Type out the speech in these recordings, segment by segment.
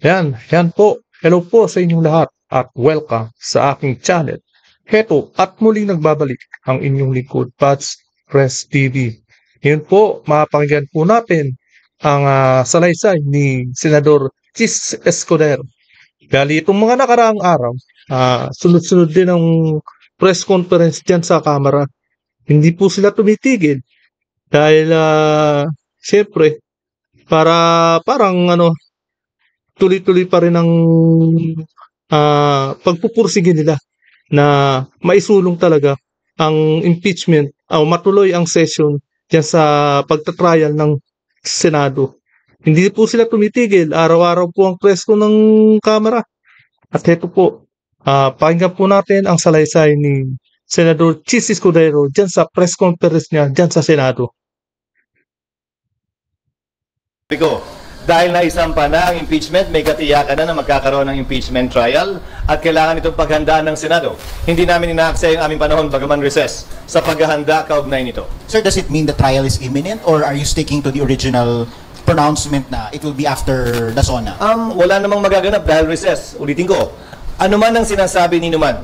Yan po. Hello po sa inyong lahat at welcome sa aking channel. Heto at muling nagbabalik ang inyong lingkod, Pats Press TV. Ngayon po, mapakinggan po natin ang salaysay ni Senador Chis Escudero. Dahil itong mga nakaraang araw, sunod-sunod din ang press conference dyan sa Kamara. Hindi po sila tumitigil dahil siyempre, parang tuloy-tuloy pa rin ang pagpupursige nila na maisulong talaga ang impeachment o matuloy ang session diyan sa pagtatrial ng Senado. Hindi po sila tumitigil. Araw-araw po ang presko ng Kamara. At ito po, pakinggan po natin ang salaysay ni Senador Chis Escudero diyan sa press conference niya diyan sa Senado. Dahil naisampa na ang impeachment, may katiyakan na magkakaroon ng impeachment trial at kailangan itong paghandaan ng Senado. Hindi namin inaaksaya ang aming panahon bagaman recess sa paghahanda kaugnay nito. Sir, does it mean the trial is imminent or are you sticking to the original pronouncement na it will be after the SONA? Wala namang magaganap dahil recess. Ulitin ko, ano man ang sinasabi ni Numan,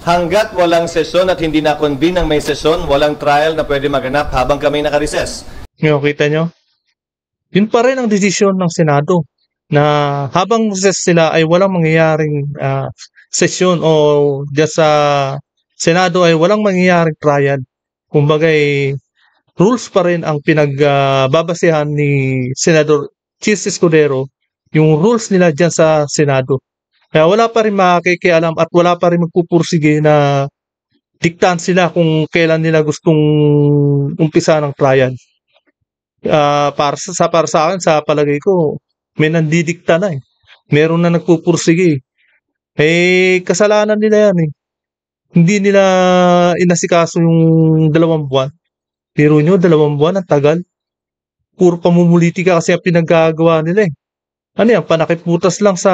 hanggat walang sesyon at hindi na-convene ng may sesyon, walang trial na pwede maganap habang kami naka-recess. Kita nyo? Yun pa rin ang desisyon ng Senado na habang recess sila ay walang mangyayaring sesyon o diyan sa Senado ay walang mangyayaring trial. Kumbaga rules pa rin ang pinagbabasehan ni Senador Chis Escudero, yung rules nila diyan sa Senado. Kaya wala pa rin makikialam at wala pa rin magpupursige na diktahan sila kung kailan nila gustong umpisa ng trial. Para sa akin, sa palagay ko, may nandidikta na eh. Meron na nagpupursige eh. Kasalanan nila yan eh. Hindi nila inasikaso yung 2 buwan. Pero nyo, 2 buwan, ang tagal. Puro pamumulitika kasi ang pinaggagawa nila eh. Ano yan, panakipbutas lang sa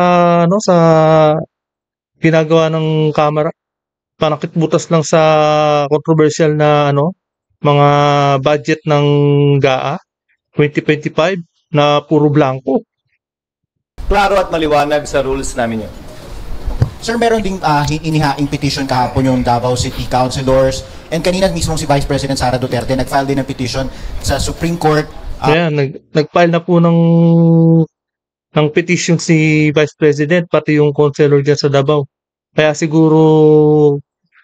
ginagawa ng Kamara. Panakipbutas lang sa controversial na mga budget ng GAA 2025 na puro blanco. Klaro at maliwanag sa rules namin yun. Sir, meron ding inihaing petition kahapon yung Davao City Councilors and kanina mismo si Vice President Sara Duterte nag-file din ng petition sa Supreme Court. Kaya nag-file na po ng petition si Vice President pati yung councilor dyan sa Davao. Kaya siguro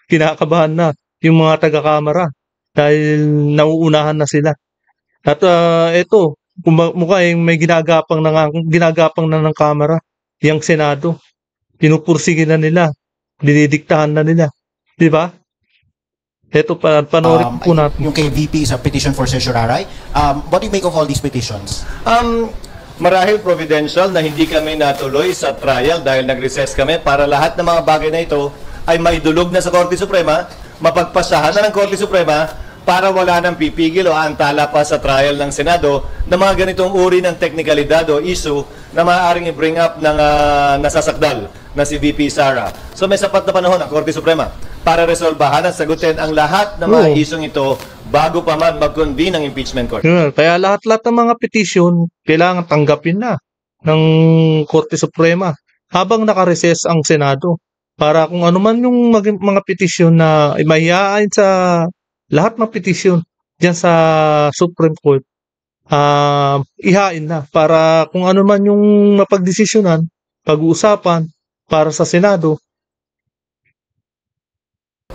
kinakabahan na yung mga taga-Kamara dahil nauunahan na sila. At ito, mukhang may ginagapang na ng Kamara, yung Senado. Pinupursige na nila, dinidiktahan na nila. Di ba? Ito, panoorin po natin. Yung kay VP sa petition for certiorari. What do you make of all these petitions? Marahil providential na hindi kami natuloy sa trial dahil nag-recess kami para lahat ng mga bagay na ito ay maidulog na sa Korte Suprema, mapagpasahan na ng Korte Suprema para wala nang pipigil o antala pa sa trial ng Senado na mga ganitong uri ng teknikalidad o issue na maaaring i-bring up ng nasasakdal na si VP Sara. So may sapat na panahon ang Korte Suprema para resolbahan at sagutin ang lahat ng mga isyong ito bago pa man mag-convene ang impeachment court. Kaya lahat-lahat ng mga petition kailangan tanggapin na ng Korte Suprema habang naka-recess ang Senado para kung ano man yung mga petition na mahihain sa lahat ng petition diyan sa Supreme Court, ihain na para kung ano man yung mapagdesisyonan, pag-uusapan para sa Senado.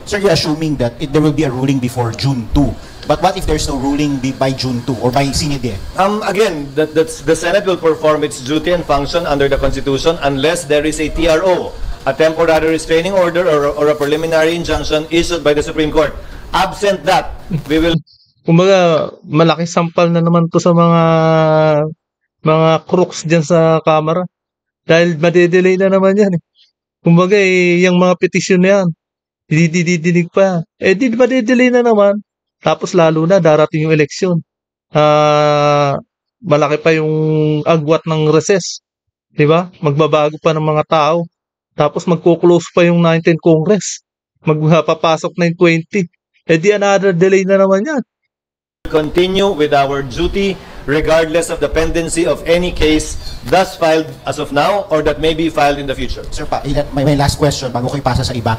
Sir, you're assuming that there will be a ruling before June 2. But what if there's no ruling by June 2 or by Sinide? Again, the Senate will perform its duty and function under the Constitution unless there is a TRO, a temporary restraining order or a preliminary injunction issued by the Supreme Court. Absent that, we will... Kumbaga, malaki sampal na naman to sa mga crooks dyan sa Kamara. Dahil madedelay na naman yan eh. Kumbaga yung mga petition na yan, didinig pa. Di madedelay na naman. Tapos lalo na, darating yung eleksyon. Malaki pa yung agwat ng recess. Diba? Magbabago pa ng mga tao. Tapos magko-close pa yung 19th Congress. Magpapasok na yung 20. Di another delay na naman yan. Continue with our duty regardless of the pendency of any case thus filed as of now or that may be filed in the future. Sir, may last question bago ko ipasa sa iba.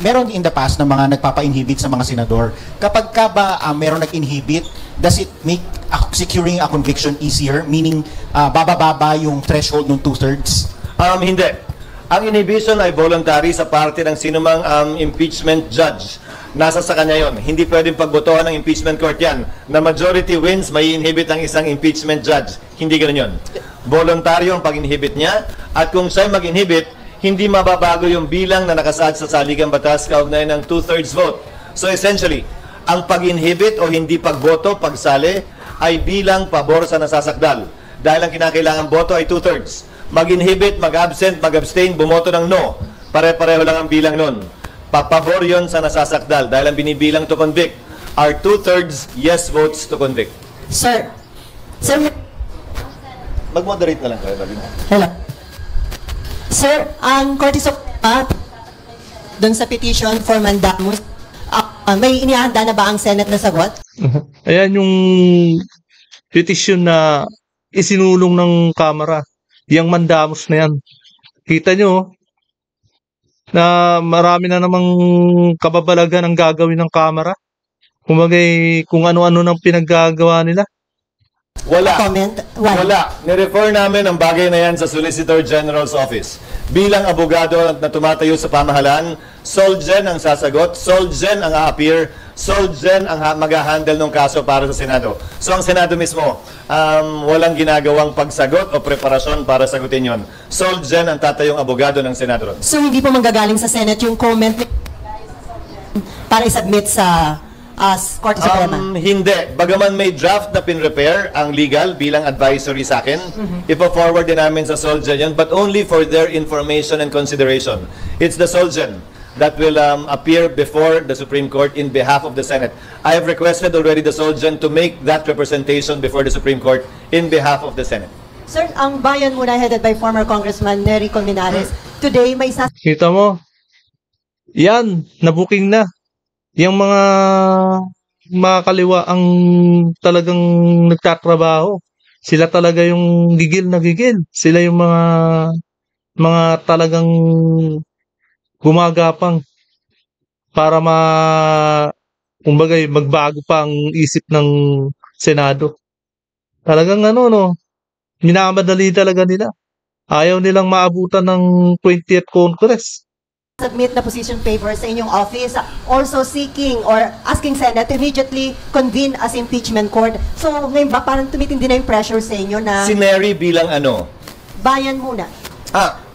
Meron in the past na mga nagpapa-inhibit sa mga senador. Kapag ka ba meron nag-inhibit, does it make securing a conviction easier? Meaning, bababa yung threshold ng 2/3? Hindi. Ang inhibition ay voluntary sa parte ng sinumang impeachment judge. Nasa sa kanya yon. Hindi pwedeng pagbotohan ng impeachment court yan. Na majority wins, may inhibit ang isang impeachment judge. Hindi ganun yun. Voluntaryo ang pag-inhibit niya. At kung siya'y mag-inhibit, hindi mababago yung bilang na nakasaad sa saligang batas kaugnay ng 2/3 vote. So essentially, ang pag-inhibit o hindi pagboto, pagsali, ay bilang pabor sa nasasakdal. Dahil ang kinakailangan boto ay 2/3. Mag-inhibit, mag-absent, mag-abstain, bumoto ng no. Pare-pareho lang ang bilang nun. Papabor yon sa nasasakdal dahil ang binibilang to convict are 2/3 yes votes to convict. Sir, Mag-moderate na lang kayo. hello. Sir, ang Korte Suprema doon sa petition for mandamus, may inihanda na ba ang Senate na sagot? Ayan yung petition na isinulong ng Kamara. Yung mandamus na yan. Kita nyo, na marami na namang kababalagan ang gagawin ng Kamara. Kumagay, kung ano-ano nang pinaggagawa nila. Wala. Comment? Why? Wala. Nirefer namin ang bagay na yan sa Solicitor General's Office. Bilang abogado na tumatayo sa pamahalaan, Solgen ang sasagot, Solgen ang a-appear, Solgen ang mag-handle ng kaso para sa Senado. So ang Senado mismo, walang ginagawang pagsagot o preparasyon para sagutin yon. Solgen ang tatayong abogado ng Senado. So hindi po manggagaling sa Senate yung comment para i-submit sa Korte Suprema? Hindi. Bagaman may draft na pin-repair ang legal bilang advisory sa akin, ipo-forward din namin sa Solgen yun, but only for their information and consideration. It's the Solgen that will appear before the Supreme Court in behalf of the Senate. I have requested already the Solgen to make that representation before the Supreme Court in behalf of the Senate. Sir, ang bayan muna headed by former Congressman Nery Colmenares, today may Kita mo? Yan, nabuking na. Yung mga kaliwa ang talagang nagtatrabaho. Sila talaga yung gigil na gigil. Sila yung mga talagang gumagapang para kumbaga magbago pa ang isip ng Senado. Talagang minamadali talaga nila. Ayaw nilang maabutan ng 20th Congress. submit na position papers sa inyong office, also seeking or asking Senate to immediately convene as impeachment court. So ngayon ba parang tumitindi na yung pressure sa inyo na Si Nery bilang ano? bayan muna?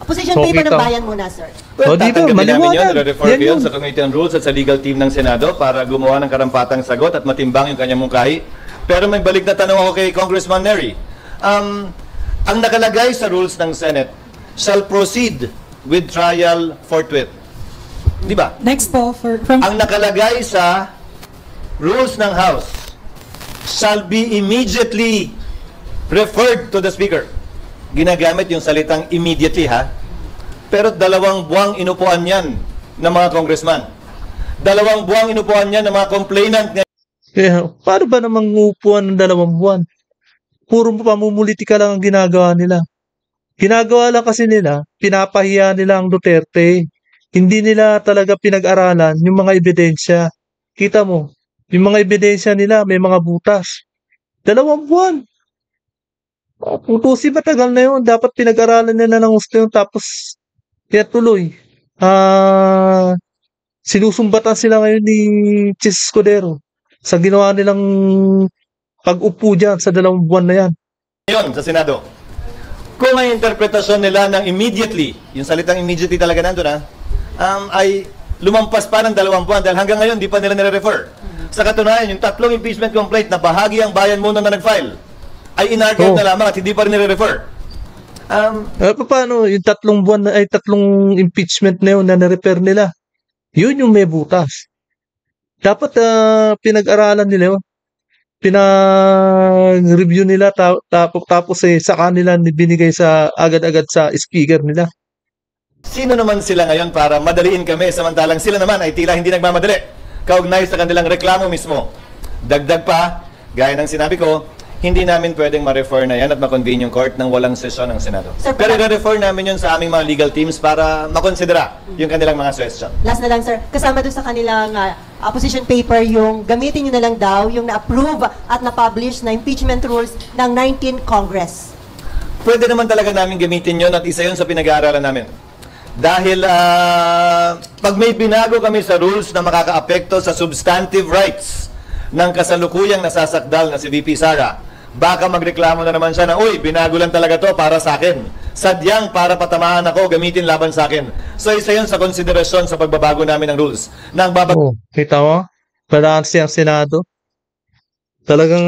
Position So, paper ng kita. bayan muna, sir. O, dito, Tatanggapin namin maliwanag. yun, refer Yan ko yun yun. sa Committee on Rules at sa legal team ng Senado para gumawa ng karampatang sagot at matimbang yung kanyang mungkahi. Pero may balik na tanong ako kay Congressman Nery. Ang nakalagay sa rules ng Senate shall proceed with trial forthwith. Di ba? Next po, from Ang nakalagay sa rules ng House shall be immediately referred to the Speaker. Ginagamit yung salitang immediately, ha? Pero 2 buwang inupuan yan ng mga congressman. 2 buwang inupuan yan ng mga complainant niya. Kaya, paano ba namang upuan ng 2 buwan? Puro pamumulitika lang ang ginagawa nila. Ginagawa lang kasi nila, pinapahiya nila ang Duterte. Hindi nila talaga pinag-aralan yung mga ebidensya. Kita mo, yung mga ebidensya nila may mga butas. 2 buwan. Putusi matagal na yun. Dapat pinag-aralan nila ng gusto yun. Tapos, kaya tuloy. Sinusumbatan sila ngayon ni Chis Escudero sa ginawa nilang pag-upo dyan sa 2 buwan na yan. Ngayon, sa Senado. Kung ang interpretasyon nila ng immediately, yung salitang immediately talaga nandun, ay lumampas pa ng 2 buwan dahil hanggang ngayon di pa nila nire-refer. Sa katunayan, yung 3 impeachment complaint na bahagi ang bayan muna na nag-file ay in-archive na lamang at hindi pa rin nire-refer. Paano yung 3 buwan ay 3 impeachment na yun na na-repair nila? Yun yung may butas. Dapat pinag-aralan nila yun. Pinag-review nila tapos sa kanila binigay sa agad-agad sa speaker nila. Sino naman sila ngayon para madaliin kami samantalang sila naman ay tila hindi nagmamadali kaugnay sa kanilang reklamo mismo. Dagdag pa, gaya ng sinabi ko, hindi namin pwedeng ma-refer na yan at ma-convene yung court nang walang sesyon ng Senado. Sir, Pero i-refer namin yun sa aming mga legal teams para makonsidera yung kanilang mga suggestion. Last na lang, sir. Kasama doon sa kanilang opposition paper, yung gamitin nyo na lang daw, yung na-approve at na-publish na impeachment rules ng 19th Congress. Pwede naman talaga namin gamitin yun at isa yun sa pinag-aaralan namin. Dahil pag may binago kami sa rules na makakaapekto sa substantive rights ng kasalukuyang nasasakdal na si VP Sara, baka magreklamo na naman siya na, uy, binago lang talaga to para sa akin. Sadyang para patamaan ako, gamitin laban sa akin. So isa yun sa konsiderasyon sa pagbabago namin ng rules. Oh, kita mo? Balanse ang Senado. Talagang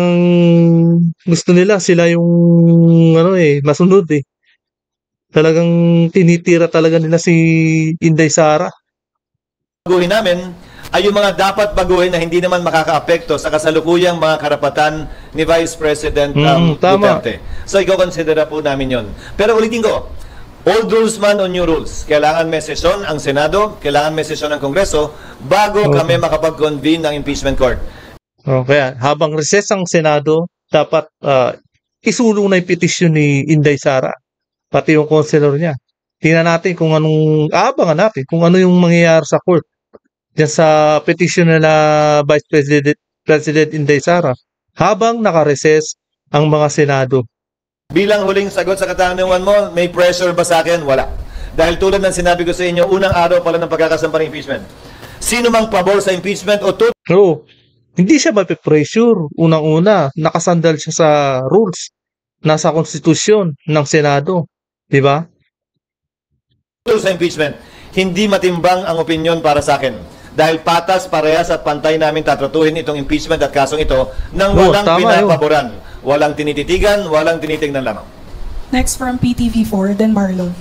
gusto nila sila yung masunod eh. Talagang tinitira talaga nila si Inday Sara. Baguhin namin ay yung mga dapat baguhin na hindi naman makakaapekto sa kasalukuyang mga karapatan ni Vice President tama. Duterte. So, i-considera po namin yon. Pero ulitin ko, old rules man o new rules, kailangan may sesyon ang Senado, kailangan may sesyon ang Kongreso bago kami makapag-convene ng impeachment court. Kaya habang recess ang Senado, dapat isulong na yung petisyon ni Inday Sara, pati yung counselor niya. Tingnan natin kung aabangan natin kung ano yung mangyayari sa court diyan sa petisyon nila Vice President Inday Sara habang naka-recess ang mga Senado. Bilang huling sagot sa katanungan mo, may pressure ba sa akin? Wala. Dahil tulad ng sinabi ko sa inyo, unang araw pala ng pagkakasampa ng impeachment. Sino mang pabor sa impeachment o Hindi siya mapipressure. Unang-una, nakasandal siya sa rules, nasa konstitusyon ng Senado. Di ba? sa impeachment, hindi matimbang ang opinyon para sa akin. Dahil patas, parehas at pantay namin tatratuhin itong impeachment at kasong ito nang walang pinapaboran. Walang tinititigan, walang tinitingnan lamang. Next from PTV4, Dan Marlo.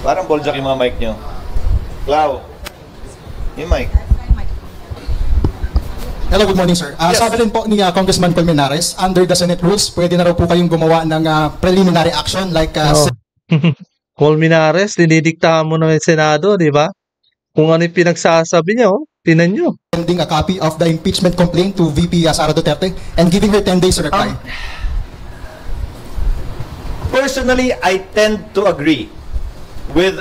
Parang boljak yung mga mic nyo. Clau, yung mic. Hello, good morning, sir. Yes. Sabi rin po ni Congressman Colmenares, under the Senate rules, pwede na raw po kayong gumawa ng preliminary action like Colmenares, dinidiktahan mo ng Senado, di ba? Kung ano yung pinagsasabi niya, tinan nyo. sending a copy of the impeachment complaint to VP Sara Duterte and giving her 10 days to reply. Personally, I tend to agree with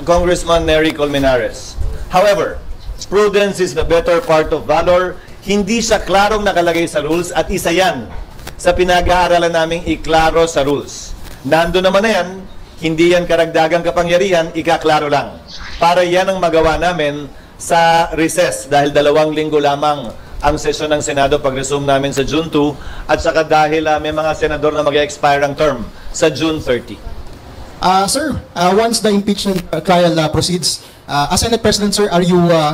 Congressman Nery Colmenares. However, prudence is the better part of valor. Hindi siya klarong nakalagay sa rules at isa yan sa pinag-aaralan naming iklaro sa rules. Nando naman na yan, hindi yan karagdagang kapangyarihan, ikaklaro lang. Para yan ang magawa namin sa recess dahil 2 linggo lamang ang sesyon ng Senado pag-resume namin sa June 2 at saka dahil may mga senador na mag-expire ang term sa June 30. Sir, once the impeachment trial proceeds, as Senate President, sir,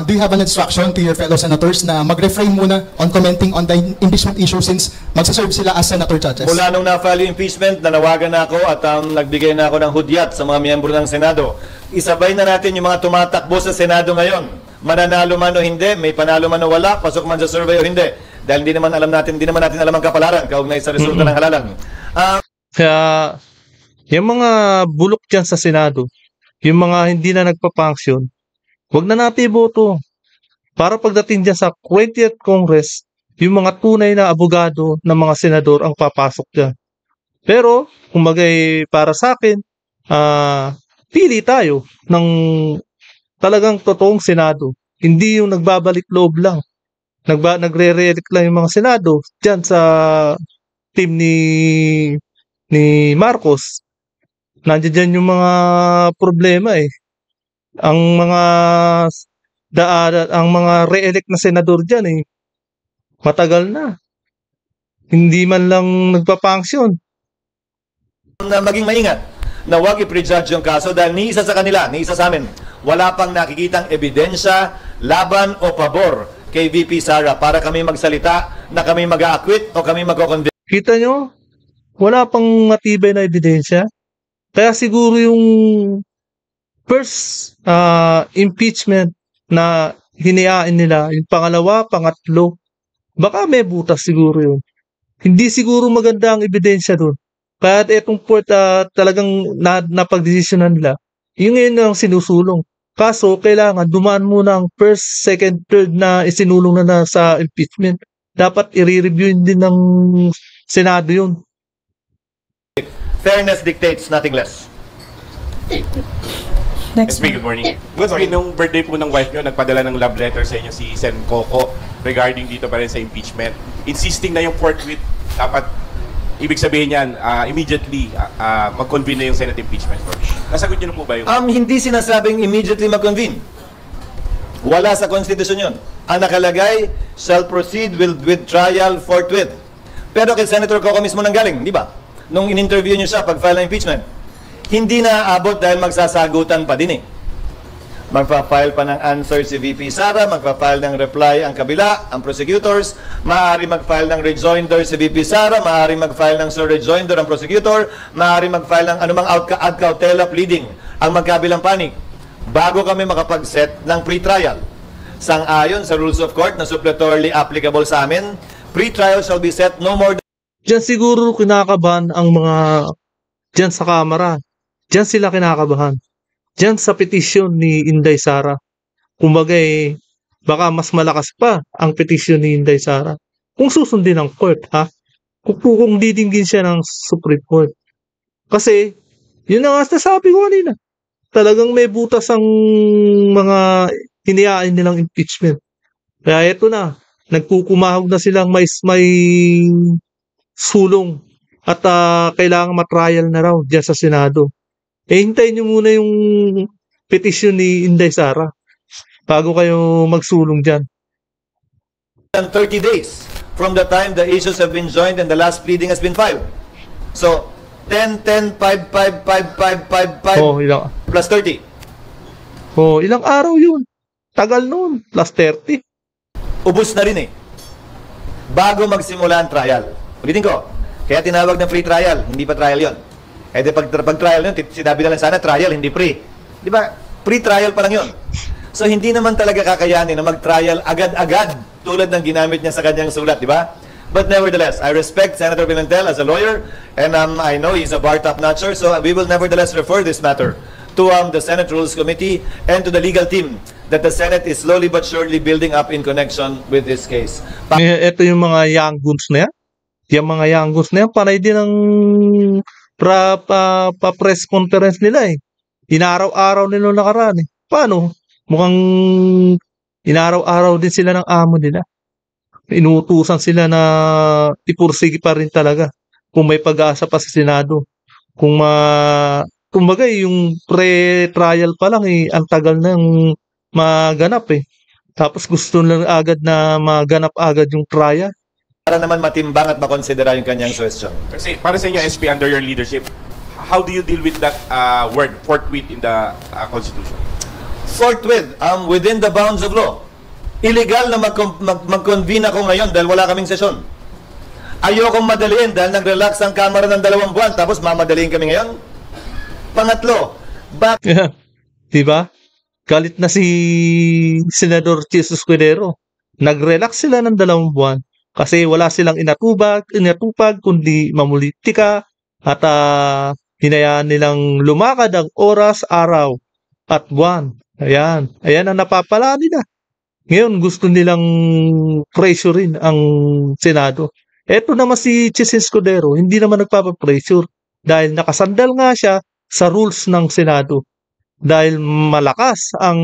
do you have an instruction to your fellow senators na mag-refrain muna on commenting on the impeachment issue since magsaserve sila as senator judges? Mula nung na-file yung impeachment, nanawagan na ako at nagbigay na ako ng hudyat sa mga miyembro ng Senado. Isabay na natin yung mga tumatakbo sa Senado ngayon. Mananalo man o hindi, may panalo man o wala, pasok man sa survey o hindi. Dahil hindi naman natin alam ang kapalaran kaugnay sa resulta ng halalan. Kaya, yung mga bulok dyan sa Senado, yung mga hindi na nagpa-function, huwag na natin iboto. Para pagdating dyan sa 20th Congress, yung mga tunay na abogado ng mga senador ang papasok dyan. Pero, kumagay para sa akin, pili tayo ng talagang totoong Senado. Hindi yung nagbabalik loob lang. Nagre-re-elect lang yung mga Senado dyan sa team ni Marcos. Nandiyan yung mga problema eh. Ang mga re-elect na senador diyan eh matagal na. Hindi man lang nagpa-function. Na maging maingat na huwag i-prejudge yung kaso dahil ni isa sa kanila, ni isa sa amin, wala pang nakikitang ebidensya, laban o pabor kay VP Sara para kami magsalita na kami mag-a-acquit o kami mag-convict. Kita nyo? Wala pang matibay na ebidensya. Kaya siguro yung first impeachment na hiniain nila, yung pangalawa, pangatlo, baka may butas siguro yun. Hindi siguro maganda ang ebidensya doon. Kaya itong fourth talagang napagdesisyonan nila, yung ngayon ang sinusulong. Kaso, kailangan dumaan muna ang first, second, third na isinulong na sa impeachment. dapat i-review din ng Senado yun. Fairness dictates nothing less. Next Good morning. Good morning. Nung birthday po ng wife nyo, nagpadala ng love letter sa inyo si Sen Coco regarding dito pa rin sa impeachment. Insisting na yung forthwith, dapat, ibig sabihin yan, immediately mag-convene na yung Senate impeachment court. Nasagot nyo na po ba yung... Hindi sinasabing immediately mag-convene. Wala sa konstitusyon yun. Ang nakalagay, shall proceed with trial forthwith. Pero kay Senator Coco mismo nanggaling, di ba? Nung in-interview nyo siya pag-file ng impeachment, hindi na aabot dahil magsasagutan pa din eh. Magpa-file pa ng answer si VP Sara, magpa-file ng reply ang kabila, ang prosecutors, maaari mag-file ng rejoinder si VP Sara, maaari mag-file ng sir rejoinder ang prosecutor, maaari mag-file ng anumang ad cautela pleading ang magkabilang panig bago kami makapag-set ng pre-trial. Sang-ayon sa rules of court na suppletorily applicable sa amin, pre-trial shall be set no more than... Diyan siguro kinakabahan ang mga diyan sa Kamara. Diyan sila kinakabahan. Diyan sa petisyon ni Inday Sara. Kumbaga baka mas malakas pa ang petisyon ni Inday Sara. Kung susundin ng court, ha? Kung didinggin siya ng Supreme Court. Kasi, yun na nga nasabi ko kanina. Talagang may butas ang mga hinihain nilang impeachment. Kaya eto na, nagkukumahog na silang may sulong at kailangan matrial na raw dyan sa Senado. Hintayin nyo muna yung petisyon ni Inday Sara bago kayo magsulong dyan. 30 days from the time the issues have been joined and the last pleading has been filed. So, 10, 10, 5, 5, 5, 5, 5, 5, plus 30. Ilang araw yun? Tagal nun, plus 30. Ubus na rin eh. Bago magsimula ang trial. Ulitin ko, kaya tinawag ng free trial, hindi pa trial yon. Eh di pag trial yun, sinabi na lang sana trial, hindi free. Di ba? Pre-trial pa lang yun. So hindi naman talaga kakayanin na mag-trial agad-agad tulad ng ginamit niya sa kanyang sulat, di ba? But nevertheless, I respect Senator Pimentel as a lawyer and I know he's a bar top notcher, so we will nevertheless refer this matter to the Senate Rules Committee and to the legal team that the Senate is slowly but surely building up in connection with this case. Ito yung mga young guns na yan. Yung mga young guns na yan, panay din ang press conference nila eh. Inaraw-araw nila nakaraan eh. Paano? Mukhang inaraw-araw din sila ng amo nila. Inuutusan sila na ipursige pa rin talaga kung may pag-asa pa sa Senado. Kumbaga yung pre-trial pa lang eh, ang tagal nang maganap eh. Tapos gusto lang agad na maganap agad yung trial. Para naman matimbang at makonsidera yung kanyang question. Kasi para sa inyo, SP, under your leadership, how do you deal with that word, forthwith, in the Constitution? Forthwith, within the bounds of law. Illegal na mag-convene ako ngayon dahil wala kaming sesyon. Ayokong madaliin dahil nag-relax ang Kamara ng 2 buwan tapos mamadaliin kami ngayon. Pangatlo, diba? Galit na si Senador Jesus Escudero. Nag-relax sila ng 2 buwan kasi wala silang inatupag kundi mamulitika at hinayaan nilang lumakad ang oras, araw at buwan. Ayan ang napapala nila. Ngayon gusto nilang pressurein ang Senado. Eto naman si Jesus Escudero, hindi naman nagpapapressure dahil nakasandal nga siya sa rules ng Senado dahil malakas ang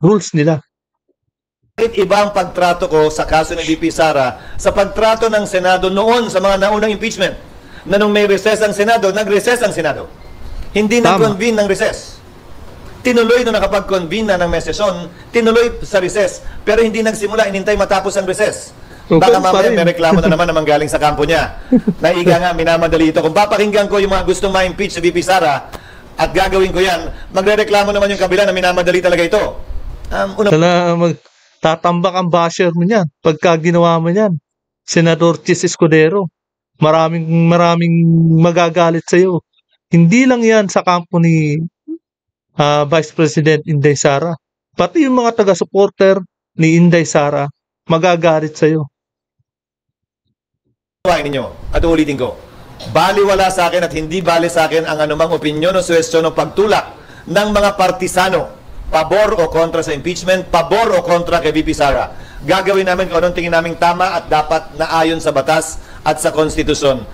rules nila. Iba ang pagtrato ko sa kaso ng VP Sara sa pagtrato ng Senado noon sa mga naunang impeachment na nung may recess ang Senado, nag-recess ang Senado. Hindi nag-convene ng recess. Tinuloy nung nakapag-convene na ng may sesyon, tinuloy sa recess, pero hindi nagsimula, inintay matapos ang recess. Baka mamaya may reklamo na naman galing sa kampo niya. Naiga nga, minamadali ito. Kung papakinggan ko yung mga gustong ma-impeach sa VP Sara at gagawin ko yan, magre-reklamo naman yung kabila na minamadali talaga ito. Tatambak ang basher mo niyan pagka ginawa mo niyan. Senador Chis Escudero, maraming magagalit sa iyo. Hindi lang yan sa kampo ni Vice President Inday Sara. Pati yung mga taga-supporter ni Inday Sara magagalit sa iyo. Ninyo, at ulitin ko, baliwala sa akin at hindi bali sa akin ang anumang opinyon o suwestyon o pagtulak ng mga partisano, pabor o kontra sa impeachment, pabor o kontra kay VP Sara. gagawin namin kung anong tingin namin tama at dapat na ayon sa batas at sa konstitusyon.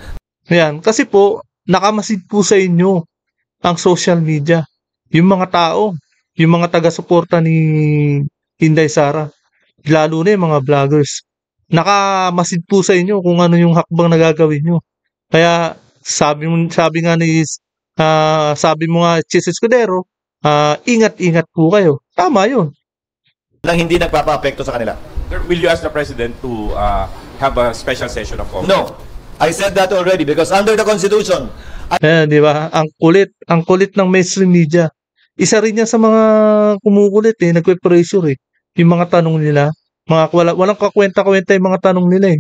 Ayan, kasi po, nakamasid po sa inyo ang social media. Yung mga tao, yung mga taga-suporta ni Inday Sara, lalo na yung mga vloggers. Nakamasid po sa inyo kung ano yung hakbang na gagawin nyo. Kaya sabi nga sabi mo nga, Chis Escudero, ingat-ingat po kayo. Tama yun. Nang hindi nagpapa-apekto sa kanila. Sir, will you ask the President to have a special session of Congress? No. I said that already because under the Constitution, Ayan, di ba? Ang kulit ng mainstream media. Isa rin yan sa mga kumukulit nagpe-pressure Yung mga tanong nila, walang kakwenta-kwenta yung mga tanong nila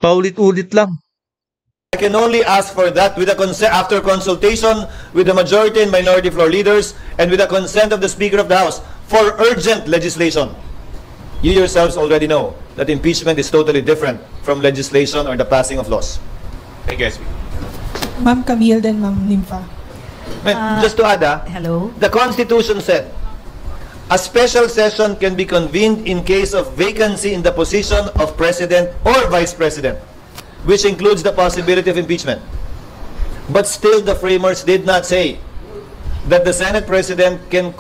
Paulit-ulit lang. I can only ask for that with after consultation with the majority and minority floor leaders and with the consent of the Speaker of the House for urgent legislation. You yourselves already know that impeachment is totally different from legislation or the passing of laws. Thank you, SP. Ma'am Camille, then Ma'am Nympha. Just to add, Hello? the Constitution said, a special session can be convened in case of vacancy in the position of President or Vice President, which includes the possibility of impeachment. But still, the framers did not say that the Senate President can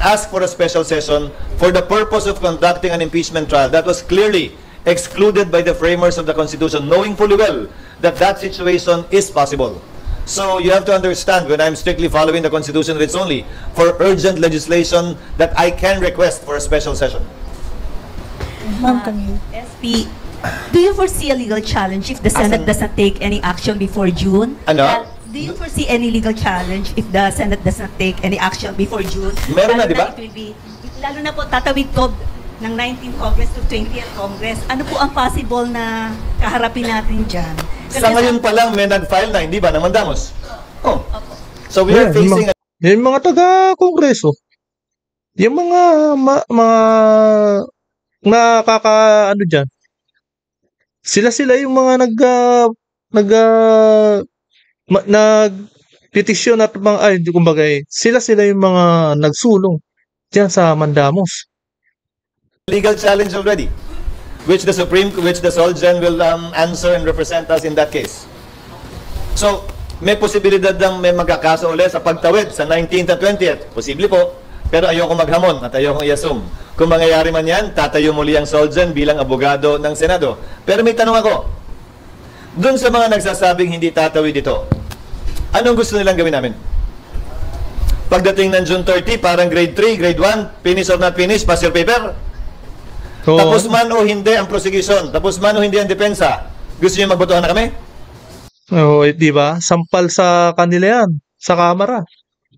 ask for a special session for the purpose of conducting an impeachment trial. That was clearly excluded by the framers of the Constitution, knowing fully well that that situation is possible. So you have to understand, when I'm strictly following the Constitution, it's only for urgent legislation that I can request for a special session. Ma'am Camille. SP, do you foresee a legal challenge if the Senate doesn't take any action before June? Ano? Do you foresee any legal challenge if the Senate does not take any action before June? Meron na, Lalo di ba? it will be, lalo na po tatawid ko ng 19th Congress to 20th Congress. Ano po ang possible na kaharapin natin dyan? Sa ngayon pa lang may nag-file na, hindi ba, ng mandamos? Oh. So we are facing Yung mga taga-kongreso, yung mga nakaka-ano dyan, sila yung mga nag-petisyon at sila yung mga nagsulong dyan sa mandamos. legal challenge already, which the Solgen will answer and represent us in that case. So, may posibilidad ng may magkakaso ulit sa pagtawid sa 19th at 20th. Posible po, pero ayoko maghamon at ayoko i-assume. Kung mangyayari man yan, tatayo muli ang Solgen bilang abogado ng Senado. Pero may tanong ako, dun sa mga nagsasabing hindi tatawid ito, anong gusto nilang gawin namin? Pagdating ng June 30, parang grade 3, grade 1, finish or not finish, pass your paper? So, Tapos man o hindi ang prosecution, tapos man o hindi ang depensa, gusto niyo magbotohan na kami? di ba? Sampal sa kanila yan, sa kamara.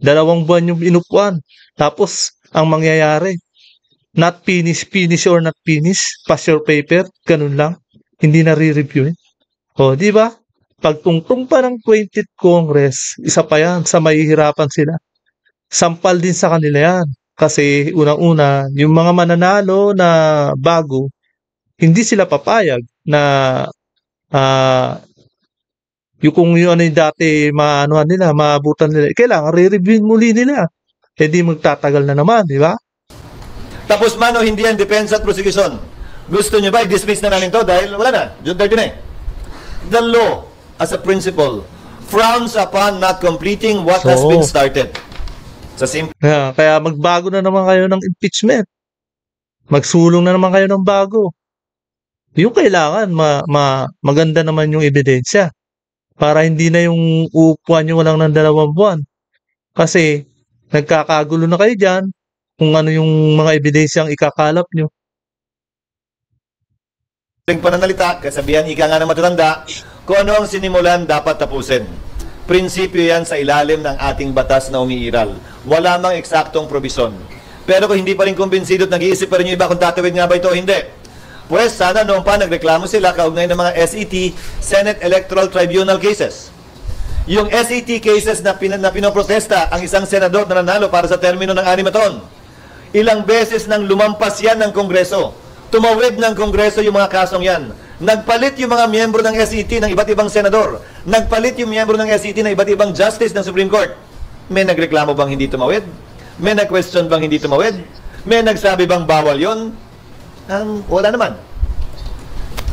2 buwan yung inupuan. Tapos, ang mangyayari, not finish or not finish, pass your paper, ganun lang. Hindi na re-review di ba? Pagtungtong pa ng 20th Congress, isa pa yan, sa mahihirapan sila. Sampal din sa kanila yan. Kasi unang-una, yung mga mananalo na bago, hindi sila papayag na kung yung dati maabutan nila, kailangan re-reviewin muli nila. Di magtatagal na naman, di ba? Tapos man o hindi ang depensa at prosecution, gusto nyo ba i-dismiss na namin to dahil wala na, June 30 na The law, as a principle, frowns upon not completing what has been started. Sa simple. Kaya magbago na naman kayo ng impeachment. Magsulong na naman kayo ng bago. Yung kailangan, maganda naman yung ebidensya. Para hindi na yung upuan nyo lang ng 2 buwan. Kasi, nagkakagulo na kayo dyan kung ano yung mga ebidensyang ikakalap nyo. Pananalita, kasabihan, ika nga na matutanda, kung ano ang sinimulan, dapat tapusin. Prinsipyo yan sa ilalim ng ating batas na umiiral. Wala mang eksaktong probisyon. Pero kung hindi pa rin kumbinsido at nag-iisip pa rin yung iba kung tatawid nga ba ito o hindi, pues sana noon pa nagreklamo sila kaugnay ng mga SET, Senate Electoral Tribunal cases. Yung SET cases na pinoprotesta ang isang senador na nanalo para sa termino ng 6 na taon. Ilang beses nang lumampas yan ng Kongreso. Tumawid ng Kongreso yung mga kasong yan. Nagpalit yung mga miyembro ng SET ng iba't ibang senador. Nagpalit yung miyembro ng SET ng iba't ibang justice ng Supreme Court. May nagreklamo bang hindi tumawid? May nag-question bang hindi tumawid? May nagsabi bang bawal yon? Wala naman.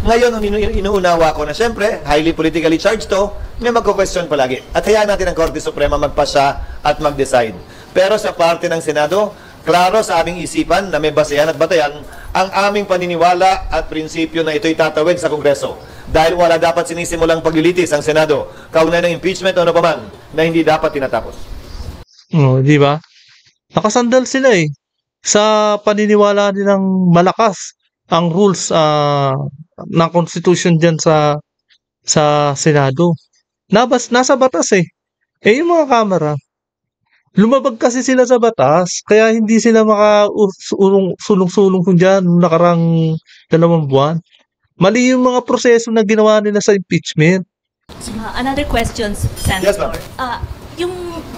Ngayon, ang inuunawa ko na siyempre, highly politically charged to, may magko-question palagi. At hayaan natin ang Korte Suprema magpasya at mag-decide. Pero sa parte ng Senado, klaro sa aming isipan na may basehan at batayan ang aming paniniwala at prinsipyo na ito'y tatawid sa Kongreso. Dahil wala dapat sinisimulang paglilitis ang Senado, kaugnay ng impeachment o ano pa man, na hindi dapat tinatapos. Di ba? Nakasandal sila eh. Sa paniniwala nilang malakas ang rules ng Constitution dyan sa Senado. Nasa batas eh. Yung mga Kamara, lumabag kasi sila sa batas, kaya hindi sila makasulong-sulong dyan nakarang 2 buwan. Mali yung mga proseso na ginawa nila sa impeachment. Another question, Senator. Yes,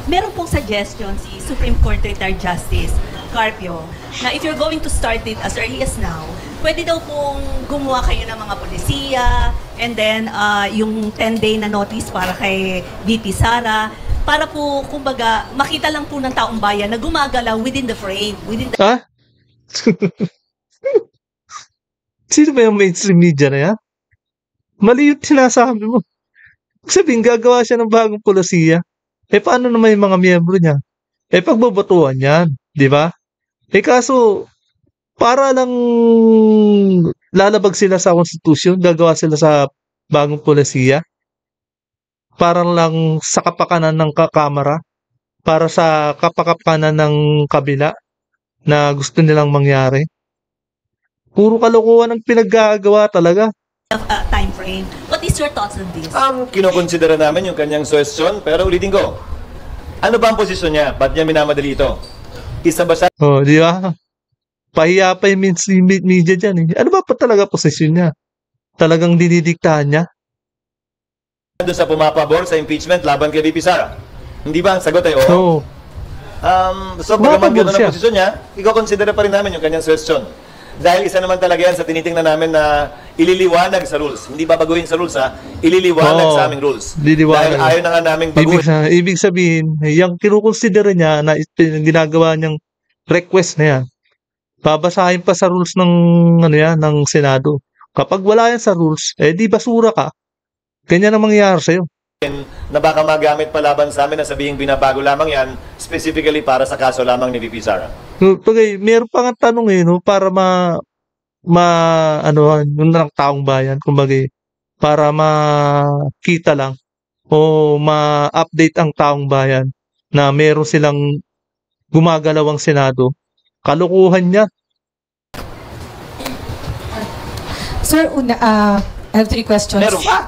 Meron pong suggestion si Supreme Court Retired Justice Carpio na if you're going to start it as early as now, pwede daw pong gumawa kayo ng mga polisiya and then yung 10-day na notice para kay VP Sara para po, kumbaga, makita lang po ng taong bayan na gumagalaw within the frame. Ha? Sino ba yung mainstream media na yan? Mali yung sinasabi mo. Sabihin, gagawa siya ng bagong polisiya. Paano naman yung mga miyembro niya? Pagbabatuan yan. Di ba? Kaso, para lang lalabag sila sa Constitution, gagawa sila sa bagong polisiya. Parang lang sa kapakanan ng Kamara, para sa kapakanan ng kabila na gusto nilang mangyari. Puro kalokohan ang pinaggagawa talaga. Time frame. What is your thoughts on this? Kinokonsidera namin yung kanyang suwestyon, pero ulitin ko, ano ba ang posisyon niya? Ba't niya minamadali ito? Isa ba siya? Di ba? Pahiya pa yung mainstream media dyan eh. Ano ba pa talaga posisyon niya? Talagang dinidiktahan niya? Doon sa pumapabor sa impeachment laban kay VP Sara. Hindi ba ang sagot ay oo? Oo. So, pagkaman gano'n ang posisyon niya, iko-consider pa rin namin yung kanyang suwestyon. Dahil isa naman talaga yan sa tinitingnan namin na ililiwanag sa rules. Hindi babaguhin sa rules ha, ililiwanag sa aming rules. Dahil ayaw na nga namin baguhin. Ibig sabihin, yung kinukonsidera niya na ginagawa niyang request na yan, babasahin pa sa rules ng ng Senado. Kapag wala yan sa rules, di basura ka. Ganyan ang mangyayari sa'yo. Na baka magamit pa laban sa amin na sabihing binabago lamang yan, specifically para sa kaso lamang ni VP Sara. Meron pa nga tanong para yung ng taong bayan, kumbaga, para makita lang o ma-update ang taong bayan na meron silang gumagalawang Senado. Kalukuhan niya. Sir, I have 3 questions. Meron pa.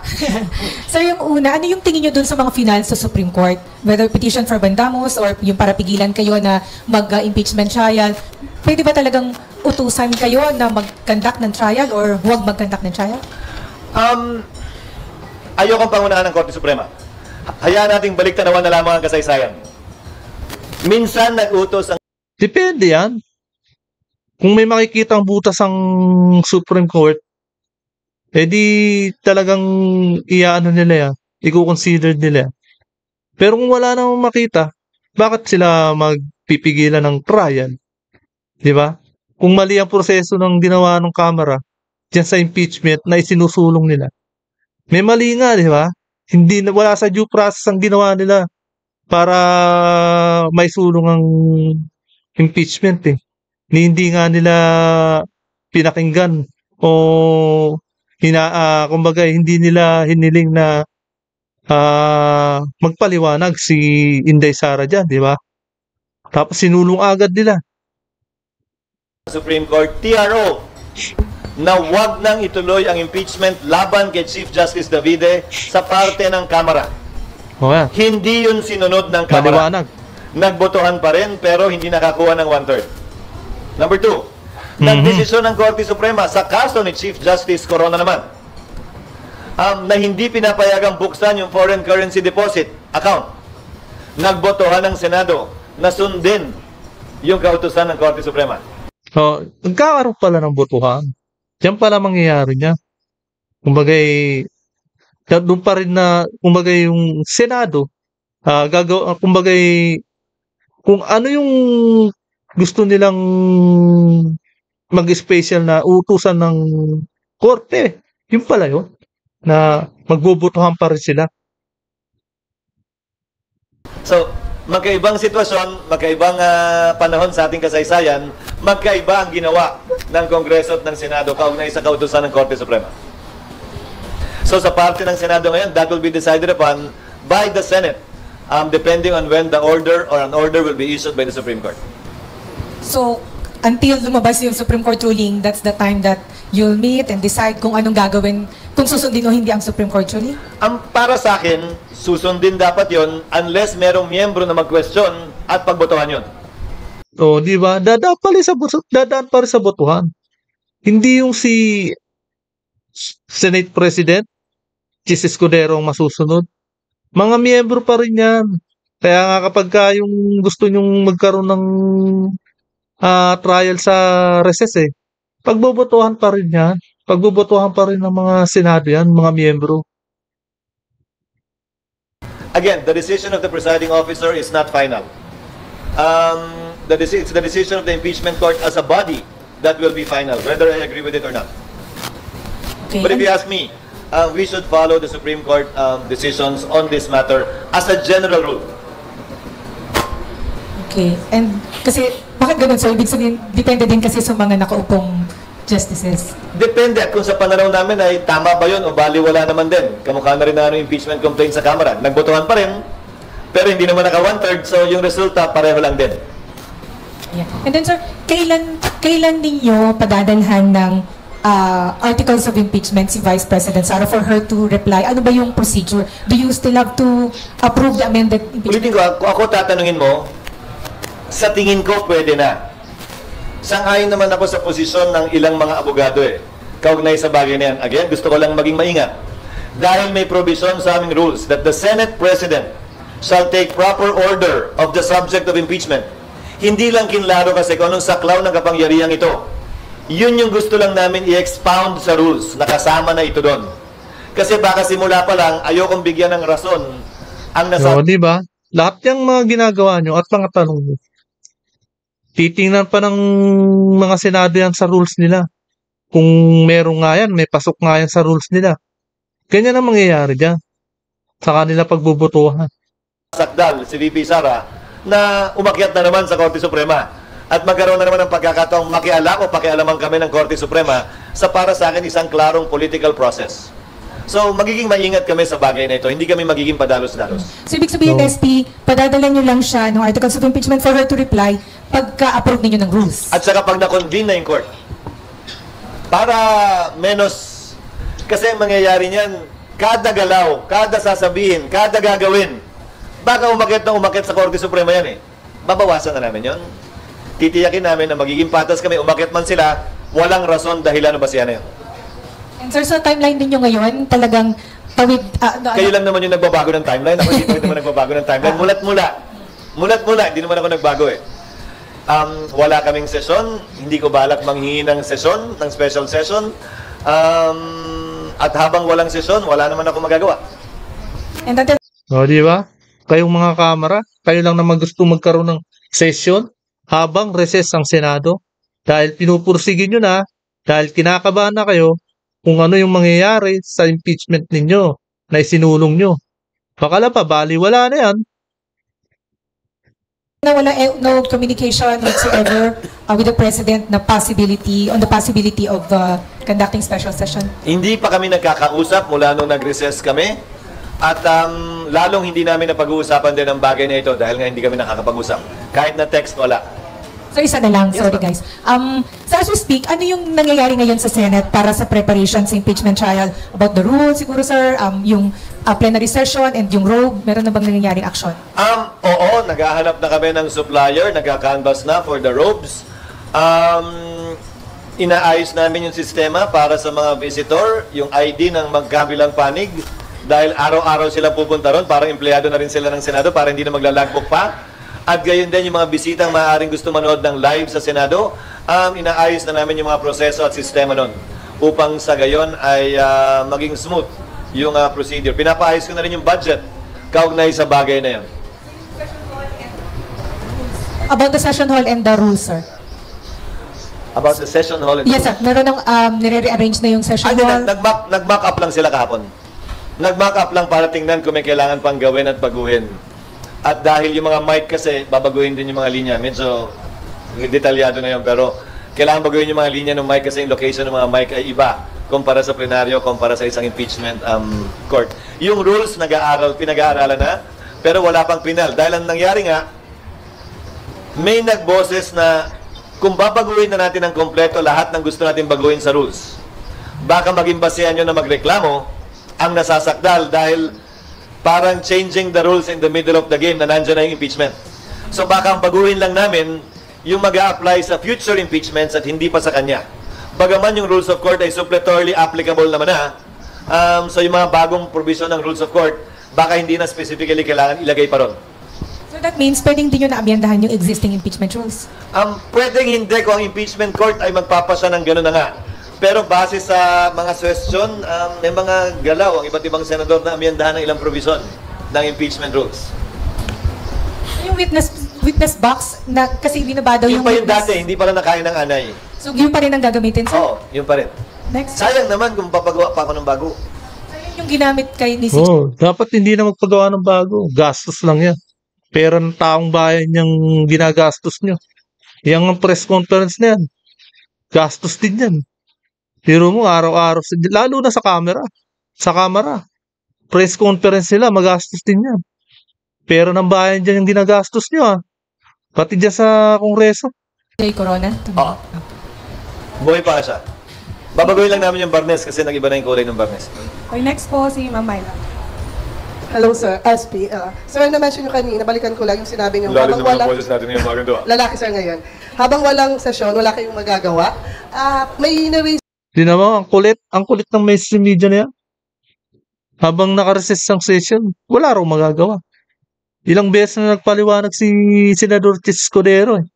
Sir, yung una, ano yung tingin nyo dun sa mga finals sa Supreme Court? Whether petition for Bandamos or yung para pigilan kayo na mag-impeachment trial, pwede ba talagang utusan kayo na mag-conduct ng trial or huwag mag-conduct ng trial? Ayokong pangunahan ng Korte Suprema. Hayaan nating baliktanawan na lamang ang kasaysayan. Minsan nag-utos ang... Depende yan. Kung may makikitang butas ang Supreme Court, di talagang nila yan. I-consider nila yan. Pero kung wala namang makita, bakit sila magpipigilan ng trial? Di ba? Kung mali ang proseso ng ginawa ng Kamara dyan sa impeachment na isinusulong nila, may mali nga, di ba? Wala sa due process ang ginawa nila para may sulong ang impeachment eh. Hindi nga nila pinakinggan o kumbaga hindi nila hiniling na magpaliwanag si Inday Sara dyan, di ba? Tapos sinulong agad nila. Supreme Court TRO na wag nang ituloy ang impeachment laban kay Chief Justice Davide sa parte ng Kamara. Yan. Hindi yun sinunod ng Kamara. Maliwanag. Nagbotohan pa rin pero hindi nakakuha ng 1/3. Number 2, nagdesisyon ng Korte Suprema sa kaso ni Chief Justice Corona naman na hindi pinapayagang buksan yung foreign currency deposit account. Nagbotohan ng Senado na sundin yung kautusan ng Korte Suprema. Nagkakaroon pala ng botohan. Diyan pala mangyayari niya. Kumbaga, doon pa rin na, kumbaga yung Senado, kumbaga, kung ano yung gusto nilang mag-special na utusan ng korte. Yun pala yun, na magbobotohan pa rin sila. So, magkaibang sitwasyon, magkaibang panahon sa ating kasaysayan, magkaiba ang ginawa ng Kongreso at ng Senado kaugnay sa kautusan ng Korte Suprema. So sa parte ng Senado ngayon, that will be decided upon by the Senate, depending on when the order or an order will be issued by the Supreme Court. So, until lumabas yung Supreme Court ruling, that's the time that you'll meet and decide kung anong gagawin, kung susundin o hindi ang Supreme Court ruling? Para sa akin, susundin dapat yon unless merong miyembro na mag-question at pagbotohan yon. O, di ba? Dadaan pa rin sa botohan. Hindi yung si Senate President, Chis Escudero ang masusunod. Mga miyembro pa rin yan. Kaya nga kapag yung gusto nyong magkaroon ng trial sa recess pagbobotohan pa rin yan. Pagbobotohan pa rin ng mga Senado yan, mga miyembro. Again, the decision of the presiding officer is not final. It's the decision of the impeachment court as a body that will be final, whether I agree with it or not. Okay. But if you ask me, we should follow the Supreme Court decisions on this matter as a general rule. Okay. And kasi, bakit ganun? So, ibig sabihin, depende din kasi sa mga nakaupong justices. Depende at kung sa pananaw namin ay tama ba yun o baliwala naman din. Kamukha na rin na impeachment complaint sa Kamara. Nagbotohan pa rin, pero hindi naman naka 1/3, so yung resulta pareho lang din. Yeah. And then sir, kailan ninyo padadalhan ng articles of impeachment si Vice President Sara for her to reply? Ano ba yung procedure? Do you still have to approve the amended impeachment? Ulitin ko, kung ako tatanungin mo, sa tingin ko pwede na. Sang-ayon naman ako sa posisyon ng ilang mga abogado kaugnay sa bagay na yan. Again, gusto ko lang maging maingat. Dahil may provision sa aming rules that the Senate President shall take proper order of the subject of impeachment. Hindi lang kinlaro kasi kung anong saklaw ng kapangyarihang ito. Yun yung gusto lang namin i-expound sa rules. Nakasama na ito doon. Kasi baka simula pa lang, ayokong bigyan ng rason ang nasa... O, di ba? Lahat yung mga ginagawa nyo at mga tanong nyo, titingnan pa ng mga Senado yan sa rules nila. Kung meron nga yan, may pasok nga yan sa rules nila. Ganyan ang mangyayari dyan sa kanila pagbubutuhan. Sakdal, si VP Sara, na umakyat na naman sa Korte Suprema. At magkaroon na naman ng pagkakataong makialam o pakialaman kami ng Korte Suprema sa para sa akin isang klarong political process. So, magiging maingat kami sa bagay na ito. Hindi kami magiging padalos-dalos. So, ibig sabihin, SP, padadala nyo lang siya ng articles of impeachment for her to reply pagka-approve ninyo ng rules. At saka pag na-convene na yung court. Para menos... Kasi ang mangyayari niyan, kada galaw, kada sasabihin, kada gagawin, baka umakyat na umakyat sa Korte Suprema yan Babawasan na namin yon. Titiyakin namin na magiging patas kami, umakyat man sila, walang rason dahilan o basihan na yun. And sir, sa timeline din nyo ngayon, talagang tawid... Kayo lang naman yung nagbabago ng timeline. Ako hindi naman nagbabago ng timeline. Mulat-mula. Hindi naman ako nagbago Wala kaming sesyon. Hindi ko balak manghingi ng sesyon, ng special session. At habang walang sesyon, wala naman ako magagawa. And until... O, di ba? Kayong mga kamara, kayo lang naman gusto magkaroon ng session habang recess ang Senado. Dahil pinupursigin nyo na, dahil kinakabahan na kayo, kung ano yung mangyayari sa impeachment ninyo na isinulong nyo. Bakala pa, baliwala na yan. No communication whatsoever with the President on the possibility of conducting special session? Hindi pa kami nagkakausap mula nung nag-recess kami. At lalong hindi namin napag-uusapan din ang bagay na ito dahil nga hindi kami nakakapag-usap. Kahit na text, wala. So isa na lang, sorry guys. So as we speak, ano yung nangyayari ngayon sa Senate para sa preparation sa impeachment trial? About the rules siguro sir, yung plenary session and yung robe, meron na bang nangyayaring action? Oo, naghahanap na kami ng supplier, nagka-canvas na for the robes. Inaayos namin yung sistema para sa mga visitor, yung ID ng magkabilang panig, dahil araw-araw sila pupunta ron, parang empleyado na rin sila ng Senado para hindi na maglalagbook pa. At gayon din yung mga bisitang maaaring gusto manood ng live sa Senado, inaayos na namin yung mga proseso at sistema nun upang sa gayon ay maging smooth yung procedure. Pinapaayos ko na rin yung budget kaugnay sa bagay na yan. About the session hall and the rules, sir. About the session hall. Yes, sir. Meron ng nire-rearrange na yung session Hindi, hall. nag-mock up lang sila kahapon. Nag-mock up lang para tingnan kung may kailangan pang gawin at baguhin. At dahil yung mga mic kasi, babaguhin din yung mga linya. Medyo detalyado na yun, pero kailangan baguhin yung mga linya ng mic kasi yung location ng mga mic ay iba kumpara sa plenaryo, kumpara sa isang impeachment court. Yung rules, pinag-aaralan na, pero wala pang pinal. Dahil ang nangyari nga, may nagboses na kung babaguhin na natin ng kompleto lahat ng gusto natin baguhin sa rules, baka maging basehan nyo na magreklamo ang nasasakdal dahil parang changing the rules in the middle of the game na nandiyan na yung impeachment. So baka ang baguhin lang namin yung mag-a-apply sa future impeachments at hindi pa sa kanya. Bagaman yung rules of court ay suppletorily applicable naman na, so yung mga bagong provision ng rules of court, baka hindi na specifically kailangan ilagay pa ron. So that means pwedeng din nyo na-amyendahan yung existing impeachment rules? Pwedeng hindi kung ang impeachment court ay magpapasya ng gano'n na nga. Pero base sa mga suggestion, may mga galaw ang iba't ibang senador na amyendahan ng ilang provision ng impeachment rules. Yung witness box, na, kasi hindi na ba daw Yung yung pa yung witness... dati, hindi pa rin nakain ng anay. So yun pa rin ang gagamitin, sir? Oo, yun pa rin. Next. Sayang naman kung papagawa pa ako ng bago. Yung ginamit kay ni Oh, dapat hindi na magpagawa ng bago. Gastos lang yan. Pera ng taong bayan yung ginagastos nyo. Yang ang press conference na yan. Gastos din yan. Pero mo, araw-araw, lalo na sa camera. Sa camera. Press conference nila, magastos din yan. Pera ng bayan dyan yung ginagastos nyo, ah. Pati dyan sa kongreso. Jay Corona? Oo. Buhay pa siya. Babaguhin lang namin yung barnes kasi nag-iba na yung kulay ng barnes. Okay, next po si Ma'am Myla. Hello, sir. SP. Sir, na-mention nyo kanina, balikan ko lang yung sinabi nyo. Lalim naman ang boses natin ngayon, mga ganito. Lalaki, sir, ngayon. Habang walang sesyon, wala kayong magagawa. May na-raise Di naman, ang kulit ng mainstream media na yan. Habang nakareses ang session, wala raw magagawa. Ilang beses na nagpaliwanag si Senador Chis Escudero, eh.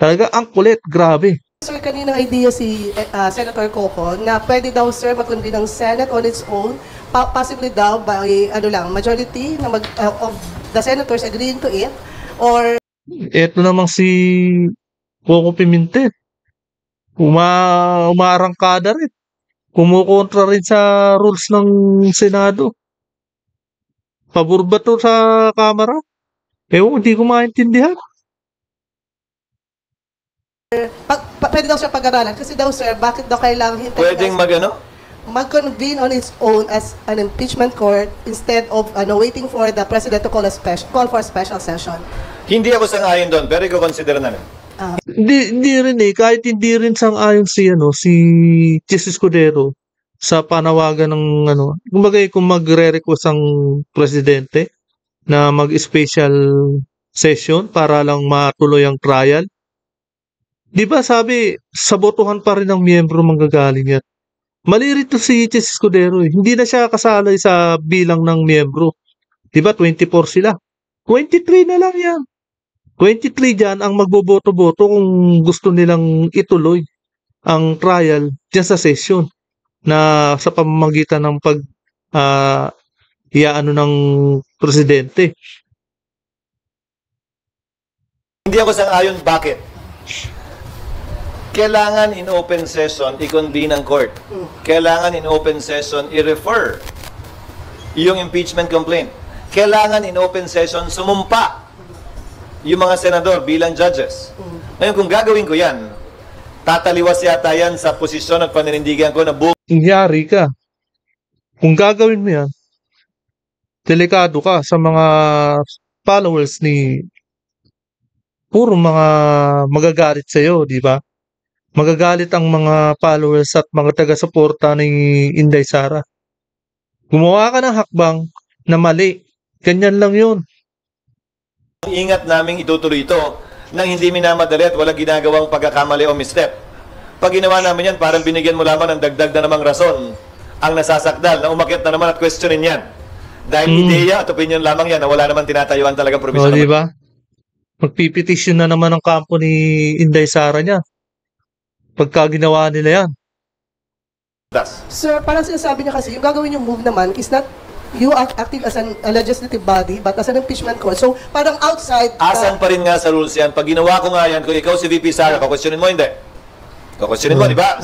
Talaga, ang kulit, grabe. Sir, kaninang idea si Senator Coco na pwede daw, sir, mag-convene ng Senate on its own, possibly daw by, majority na of the senators agreeing to it, or... Eto namang si Coco Pimentel. Umaarangkada rin. Kumukontra rin sa rules ng Senado. Pabor ba to sa Kamara? Hindi ko maintindihan. Pwede daw siya pag-aralan. Kasi daw, sir, bakit daw kailangan hintayin Pwedeng mag-convene on its own as an impeachment court instead of waiting for the President to call for a special session? Hindi ako sang-ayon doon, pero i-consider namin. Hindi rin eh. Kahit hindi rin sang-ayon si Chis Escudero sa panawagan ng kumbaga kung magre-request ang presidente na mag-special session para lang matuloy ang trial. Di ba sabi, sabotuhan pa rin ng miyembro manggagaling yan. Mali rito si Chis Escudero eh. Hindi na siya kasalay sa bilang ng miyembro. Di ba 24 sila? 23 na lang yan. 23 dyan ang magboboto-boto kung gusto nilang ituloy ang trial dyan sa session na sa pamamagitan ng ng presidente. Hindi ako sang-ayon. Bakit? Kailangan in open session i-convene ang court. Kailangan in open session i-refer yung impeachment complaint. Kailangan in open session sumumpa yung mga senador bilang judges. Ngayon, kung gagawin ko yan, tataliwas yata yan sa posisyon at paninindigan ko na Yari ka. Kung gagawin mo yan, delikado ka sa mga followers ni puro mga magagalit sa'yo, di ba? Magagalit ang mga followers at mga taga-suporta ni Inday Sara. Gumawa ka ng hakbang na mali. Ganyan lang yun. Ingat naming itutuloy ito nang hindi minamadali at walang ginagawang pagkakamali o misstep. Pag ginawa namin yan, parang binigyan mo lamang ng dagdag na namang rason ang nasasakdal na umakyat na naman at questionin yan. Dahil ideya at opinion lamang yan na wala naman tinatayuan talagang provision. Di ba? Magpipetisyon na naman ang kampo ni Inday Sara niya. Pagka ginawa nila yan. Sir, parang sinasabi niya kasi, yung gagawin yung move naman is not you acting as a legislative body, but as an impeachment court. So, parang outside... Asan pa rin nga sa rules yan. Pag ginawa ko nga yan, kung ikaw si VP Sara, questionin mo, hindi. Kukwestiyonin mo, di ba?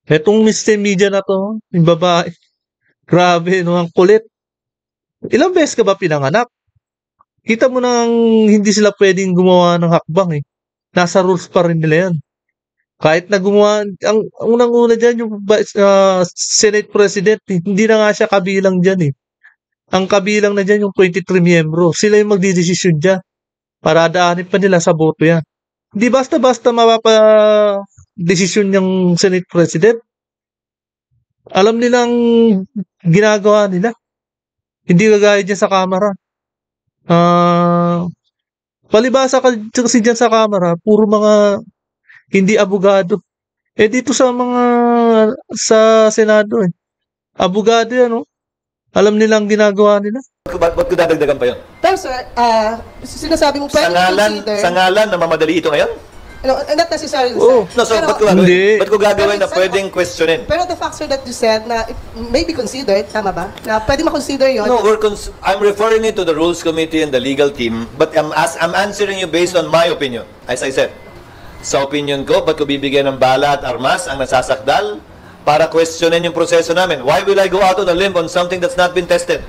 Etong Mr. Media na to, yung babae, grabe, no, ang kulit. Ilang beses ka ba pinanganak? Kita mo nang hindi sila pwedeng gumawa ng hakbang eh. Nasa rules pa rin nila yan. Kahit na gumawa, ang unang-una dyan, yung Senate President, hindi na nga siya kabilang dyan eh. Ang kabilang na dyan yung 23 miyembro. Sila yung magdidesisyon dyan. Para daanin pa nila sa boto yan. Hindi basta-basta mapapa-desisyon yung Senate President. Alam nilang ginagawa nila. Hindi kagaya dyan sa Kamara. Palibasa kasi dyan sa Kamara, puro mga hindi abogado. Dito sa Senado abogado yan, no? Alam nilang ginagawa nila. Ba't ko dadagdagan pa yun? Pero sir, sinasabi mo Sa ngalan na mamadali ito ngayon? No, not necessarily, Oh, sir. No, so Pero- ba't ko gagawin? Hindi. Ba't ko gagawin na Pero- pwedeng questionin? Pero the facts that you said na it may be considered, tama ba? Na pwede ma-consider yun. No, I'm referring it to the Rules Committee and the legal team, but I'm answering you based on my opinion. As I said, sa opinion ko, ba't ko bibigyan ng bala at armas ang nasasakdal para questionin yung proseso namin? Why will I go out on a limb on something that's not been tested?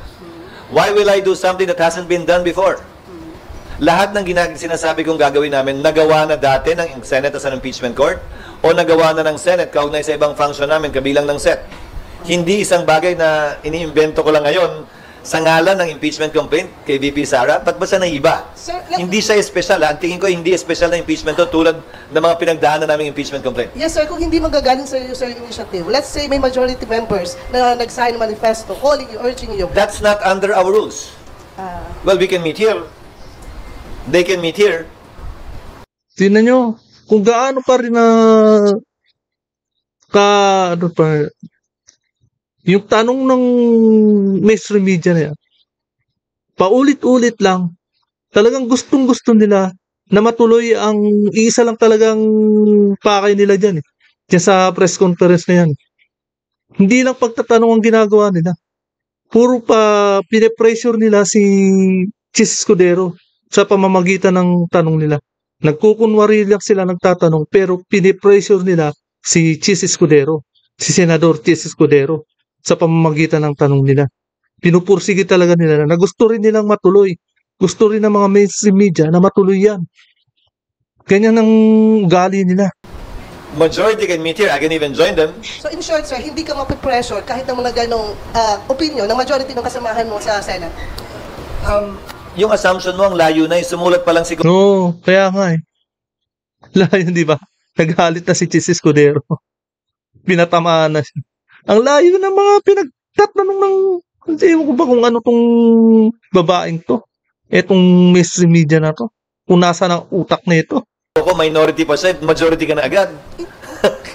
Why will I do something that hasn't been done before? Lahat ng sinasabi kong gagawin namin, nagawa na dati ng Senate as an impeachment court o nagawa na ng Senate kaugnay sa ibang function namin kabilang ng SET. Hindi isang bagay na iniimbento ko lang ngayon sa ngalan ng impeachment complaint kay VP Sara. Ba't ba siya naiba? Sir, Hindi siya espesyal. Ang tingin ko hindi espesyal na impeachment to tulad ng mga pinagdaanan naming impeachment complaint. Yes, sir. Kung hindi magagaling sa user initiative, let's say may majority members na nag-sign manifesto, calling you, urging you. That's not under our rules. Well, we can meet here. They can meet here. Tingnan nyo, kung gaano pa rin yung tanong ng mainstream media na yan, paulit-ulit lang, talagang gustong-gusto nila na matuloy ang isa lang talagang pakay nila dyan eh. Diyan sa press conference na yan. Hindi lang pagtatanong ang ginagawa nila. Puro pa pine-pressure nila si Chis Escudero sa pamamagitan ng tanong nila. Nagkukunwari lang sila nagtatanong pero pine-pressure nila si Chis Escudero, si Senador Chis Escudero sa pamamagitan ng tanong nila. Pinupursige talaga nila na gusto rin nilang matuloy. Gusto rin ng mga mainstream media na matuloy yan. Ganyan ang ugali nila. Majority can meet here. I can even join them. So in short, sir, hindi ka mapipressure kahit ng mga ganong opinion ng majority ng kasamahan mo sa Senate. Yung assumption mo, ang layo na, sumulat pa lang si... No, kaya nga eh. Layo, di ba? Nagalit na si Chis Escudero. Pinatamaan na siya. Ang layo ng mga pinagtatanong ng... Hindi ko ba kung ano tong babaeng to? Etong mainstream media na to? Kung nasa ng utak na ito. Ako, minority pa siya, majority ka na agad.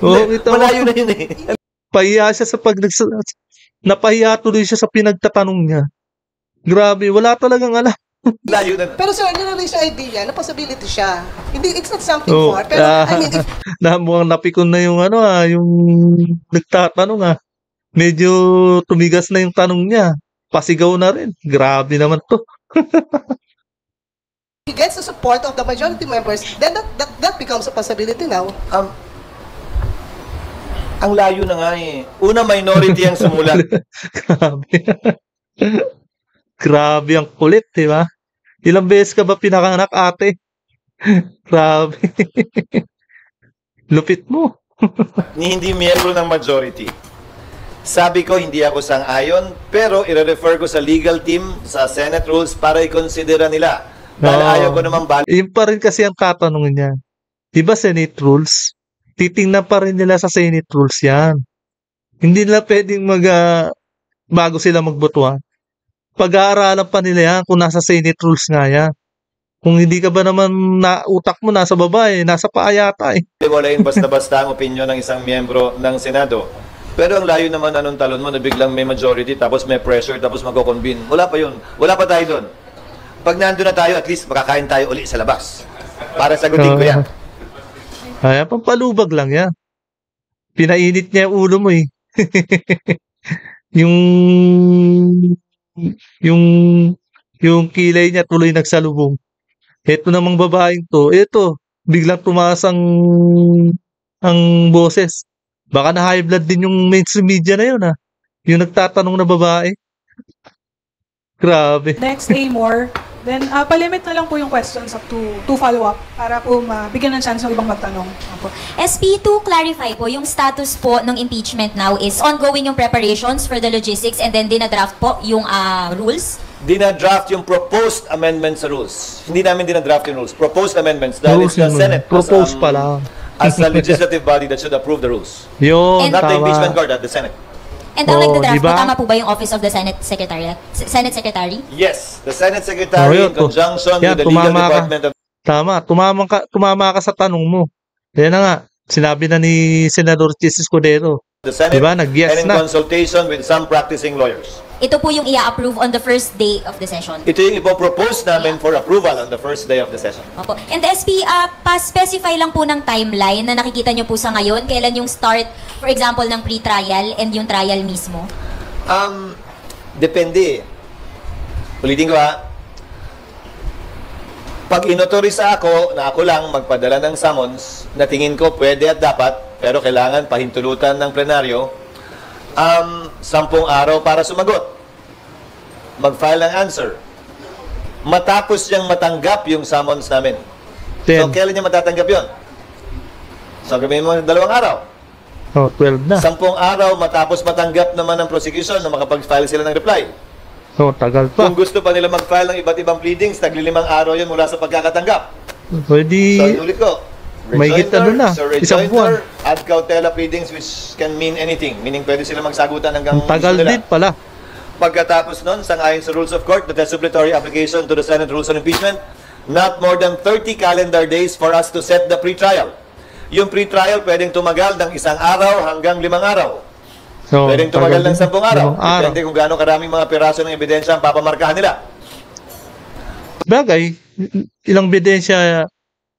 Oo, ito. Malayo na yun eh. Pahiya siya sa napahiya tuloy siya sa pinagtatanong niya. Grabe, wala talagang alam. Layo na. Pero sir, nirelease yung idea na possibility siya. Hindi, it's not something Oh, for. Pero I mean, if mukhang napikon na yung yung nagtatanong Medyo tumigas na yung tanong niya. Pasigaw na rin. Grabe naman to. he gets the support of the majority members, then that becomes a possibility now. Ang layo na nga eh. Una, minority ang sumulat. Grabe. Grabe ang kulit, di ba? Ilang beses ka ba pinakanak, ate? Grabe. Lupit mo. Ni hindi miyembro ng majority. Sabi ko, hindi ako sang-ayon, pero i-refer ko sa legal team, sa Senate rules, para i-considera nila. Dahil ayaw ko naman Yun pa rin kasi ang tatanungin niya. Di ba Senate rules? Titingnan pa rin nila sa Senate rules yan. Hindi nila pwedeng bago sila magbotohan. Pag-aaralan pa nila yan kung nasa Senate rules nga yan. Kung hindi ka ba naman utak mo nasa baba nasa paa yata Walain basta-basta ang opinion ng isang miyembro ng Senado. Pero ang layo naman anong talon mo na biglang may majority, tapos may pressure, tapos magko-convene. Wala pa yun. Wala pa tayo doon. Pag nandun na tayo, at least makakain tayo uli sa labas. Para sagutin ko yan. Ay, pampalubag lang yan. Pinainit niya yung ulo mo yung kilay niya tuloy nagsalubong. Ito namang babaeng to, biglang tumaas ang ang boses. Baka na high blood din yung mainstream media na yun, yung nagtatanong na babae. Grabe. Next, Amor. Then, palimit na lang po yung questions up to follow-up para po mabigyan ng chance ng ibang magtanong. Opo. SP, to clarify po, yung status po ng impeachment now is ongoing yung preparations for the logistics and then dinadraft po yung rules? Dinadraft yung proposed amendments sa rules. Hindi namin dinadraft yung rules. Proposed amendments. Dahil it's the Senate Propose pa lang. as the legislative body that should approve the rules. Yun, Not the tama. impeachment court, the Senate. And ang nagda-draft diba? po, tama po ba yung Office of the Senate Secretary? Senate Secretary? Yes, the Senate Secretary Yun, in conjunction yan, with the legal tumama ka. department of Tama, tumama ka sa tanong mo. Yan na nga, sinabi na ni Senador Chis Escudero. the Senate Diba, nag-yes and in na. consultation with some practicing lawyers. Ito po yung i-approve on the first day of the session. Ito yung ipopropose namin for approval on the first day of the session. Opo. And SP, pa-specify lang po ng timeline na nakikita nyo po sa ngayon. Kailan yung start, for example, ng pre-trial and yung trial mismo? Depende. Ulitin ko Pag inotorisa ako na ako lang magpadala ng summons na tingin ko pwede at dapat, pero kailangan pahintulutan ng plenaryo, 10 araw para sumagot. Mag-file ng answer. Matapos niyang matanggap yung summons namin. So, 10. kailan niya matatanggap yun? So, gawin mo 2 araw. 12 na. 10 araw matapos matanggap naman ng prosecution na makapag-file sila ng reply. Tagal pa. Kung gusto pa nila mag-file ng iba't ibang pleadings, tagli-5 araw yun mula sa pagkakatanggap. Pwede, So, inulit ko. may kita doon na. Isang buwan. ad cautela pleadings which can mean anything. Meaning pwede sila magsagutan hanggang Ang tagal gusto nila. din pala. Pagkatapos nun, sangayon sa rules of court, the test supplementary application to the Senate Rules on Impeachment, not more than 30 calendar days for us to set the pre-trial. Yung pre-trial pwedeng tumagal ng 1 araw hanggang 5 araw. So, Pwedeng tumagal ng 10 araw. 5 araw. Depende kung gaano karaming mga piraso ng ebidensya ang papamarkahan nila. Bagay, ilang ebidensya,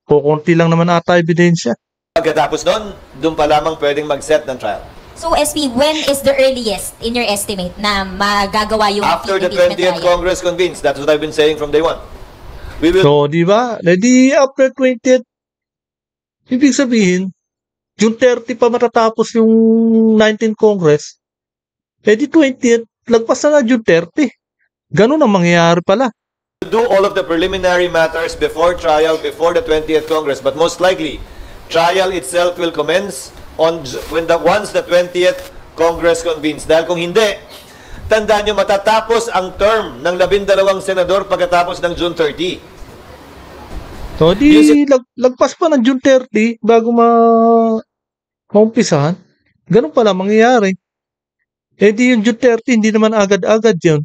kukunti lang naman ata ebidensya. Pagkatapos nun, doon pa lamang pwedeng mag-set ng trial. So SP, when is the earliest in your estimate na magagawa yung After the impeachment 20th trial? Congress convenes. That's what I've been saying from day one. We will So, di ba? Ready after 20th. Ibig sabihin, June 30 pa matatapos yung 19th Congress. Di 20th, lagpas na June 30. Ganun ang mangyayari pala. do all of the preliminary matters before trial, before the 20th Congress. But most likely, trial itself will commence once the 20th Congress convenes. Dahil kung hindi, tandaan nyo, matatapos ang term ng 12 senador pagkatapos ng June 30. So, lagpas pa ng June 30 bago maumpisahan. Ganun pala mangyayari. Di yung June 30, hindi naman agad-agad yun.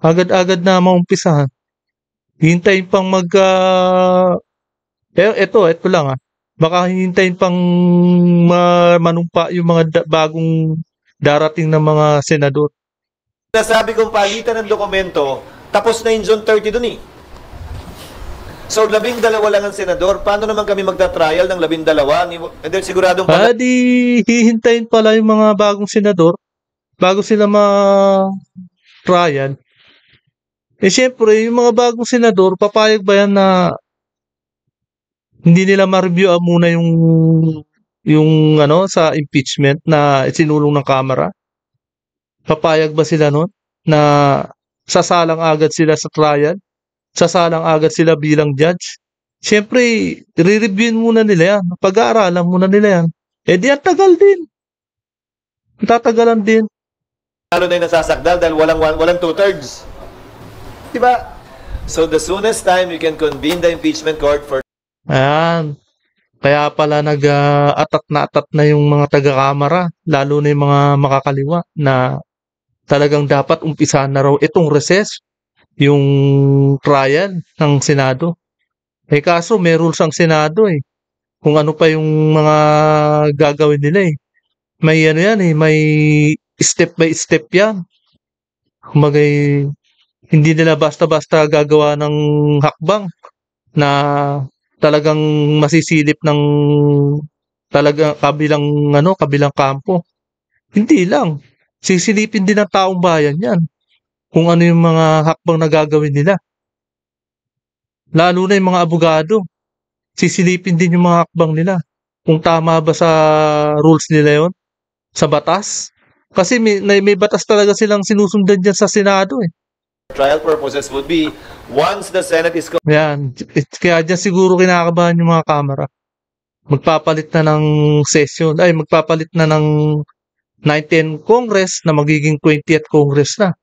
Agad-agad na maumpisahan. Hintayin pang ito lang Baka hintayin pang manumpa yung mga bagong darating na mga senador. Nasabi kong palitan ng dokumento, tapos na yung June 30 dun So, 12 lang ang senador. Paano naman kami magta-trial ng 12? And then, siguradong Di hihintayin pala yung mga bagong senador bago sila ma-trial. Siyempre, yung mga bagong senador, papayag ba yan na hindi nila ma-review muna yung sa impeachment na sinulong ng Kamara? Papayag ba sila nun na sasalang agad sila sa trial? Sasalang agad sila bilang judge? Siyempre, re-reviewin muna nila yan. Pag-aaralan muna nila yan. Di ang tagal din. Tatagalan din. lalo na yung nasasakdal dahil walang two-thirds. Diba? So the soonest time you can convene the impeachment court for... Ayan. Kaya pala nag-atat na yung mga taga-kamara, lalo na yung mga makakaliwa, na talagang dapat umpisahan na raw itong recess, yung trial ng Senado. Kaso may rules ang Senado kung ano pa yung mga gagawin nila May may step by step yan. Kumagay, hindi nila basta-basta gagawa ng hakbang na talagang masisilip ng talaga kabilang kampo. Hindi lang. Sisilipin din ng taong bayan yan. Kung ano yung mga hakbang na gagawin nila. Lalo na yung mga abogado. Sisilipin din yung mga hakbang nila. kung tama ba sa rules nila yon, sa batas. Kasi may batas talaga silang sinusundan dyan sa Senado eh. Trial purposes would be once the Senate is Yan. Kaya dyan siguro kinakabahan yung mga kamera. Magpapalit na ng session, magpapalit na ng 19th Congress na magiging 20th Congress na.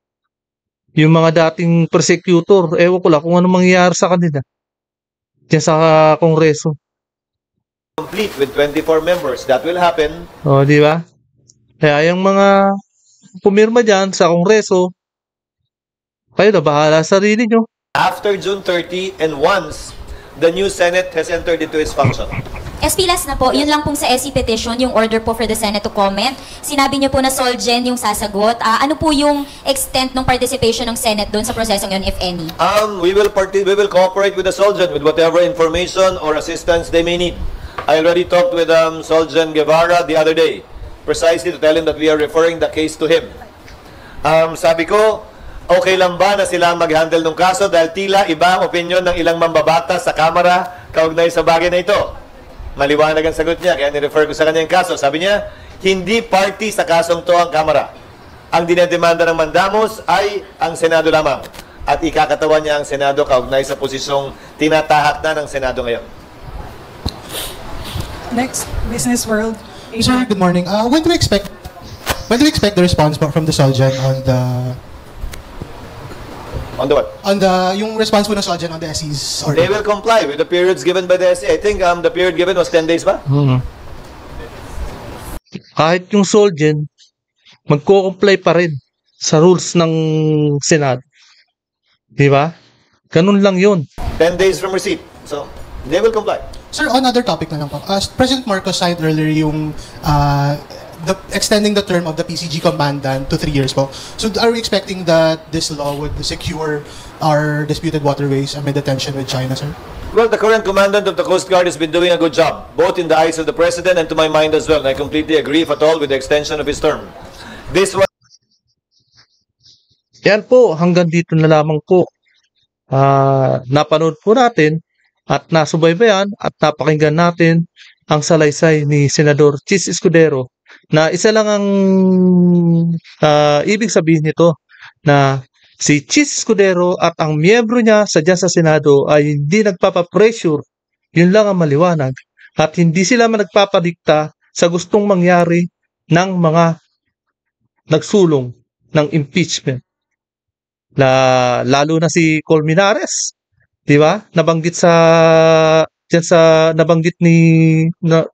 Yung mga dating prosecutor, ewan ko lang kung ano mangyayari sa kanila. Diyan sa Kongreso. complete with 24 members, that will happen. O, di ba? Kaya yung mga pumirma dyan sa Kongreso, kayo na bahala sa sarili nyo. After June 30 and once the new Senate has entered into its function. SP last na po, yun lang pong sa SC petition, yung order po for the Senate to comment. Sinabi niyo po na Solgen yung sasagot. Ano po yung extent ng participation ng Senate doon sa prosesong yun, if any? We will cooperate with the Solgen with whatever information or assistance they may need. I already talked with Solgen Guevara the other day, precisely to tell him that we are referring the case to him. Sabi ko, okay lang ba na sila mag-handle ng kaso dahil tila iba ang opinion ng ilang mambabata sa Kamara kaugnay sa bagay na ito? Maliwanag ang sagot niya, kaya ni-refer ko sa kanya yung kaso. Sabi niya, hindi party sa kasong to ang Kamara. Ang dinedemanda ng mandamos ay ang Senado lamang. At ikakatawan niya ang Senado kaugnay sa posisyong tinatahak na ng Senado ngayon. Next, Business World. Sir, good morning. When do we expect the response from the Solgen on the what? On the yung response po ng Solgen on the SC's order? They will comply with the periods given by the SC. I think the period given was 10 days ba? Kahit yung Solgen, magko-comply pa rin sa rules ng Senado. Di ba? Ganun lang yun. 10 days from receipt. So, they will comply. Sir, on other topic na lang po. President Marcos signed earlier yung extending the term of the PCG commandant to 3 years po. So are we expecting that this law would secure our disputed waterways amid the tension with China, sir? Well, the current commandant of the Coast Guard has been doing a good job, both in the eyes of the President and to my mind as well. And I completely agree, if at all, with the extension of his term. This was... Yan po, hanggang dito na lamang po. Napanood po natin at nasubaybayan at napakinggan natin ang salaysay ni Senador Chis Escudero na isa lang ang ibig sabihin nito na si Chis Escudero at ang miyembro niya dyan sa Senado ay hindi nagpapapressure. Yun lang ang maliwanag. At hindi sila nagpapadikta sa gustong mangyari ng mga nagsulong ng impeachment. Lalo na si Colmenares, di ba? Nabanggit